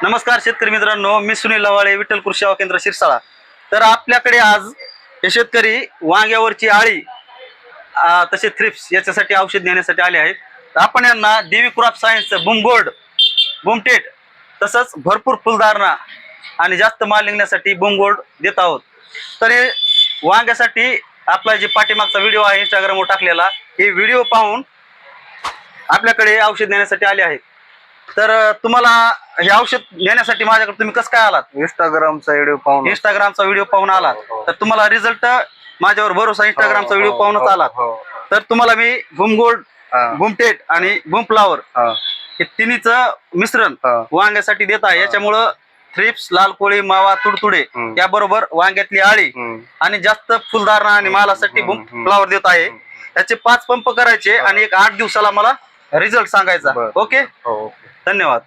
नमस्कार शेतकरी मित्रांनो, मी सुनील लवाळे, विठ्ठल कृषी सेवा केंद्र शिरसाळा। तर आपल्याकडे आज हे शेतकरी वांग्यावरची आळी तसे थ्रिप्स याच्यासाठी औषध देण्यासाठी आले आहेत। तर आपण यांना देवी क्रॉप सायन्सचं बूम गोल्ड, बूमटेट तसंच भरपूर फुलधारणा आणि जास्त माल निघण्यासाठी बूम गोल्ड देत आहोत। तर हे वांग्यासाठी आपला जे पाठीमागचा व्हिडिओ आहे इंस्टाग्रामवर टाकलेला, हे व्हिडिओ पाहून आपल्याकडे औषध देण्यासाठी आले आहेत। तर तुम्हाला हे औषध घेण्यासाठी माझ्याकडे तुम्ही कसं काय आलात? इंस्टाग्रामचा व्हिडिओ पाहून आलात। तर तुम्हाला रिझल्ट माझ्यावर भरोसा, इंस्टाग्रामचा व्हिडिओ पाहूनच आलात। तर तुम्हाला मी बूम गोल्ड, बूमटेट आणि बूम फ्लावर हे तिन्हीचं मिश्रण वांग्यासाठी देत आहे। याच्यामुळं थ्रिप्स, लाल कोळी, मावा, तुडतुडे याबरोबर वांग्यातली आळी आणि जास्त फुलधारणा आणि मालासाठी बूम फ्लावर देत आहे। याचे 5 पंप करायचे आणि एक 8 दिवसाला मला रिझल्ट सांगायचा। ओके, धन्यवाद।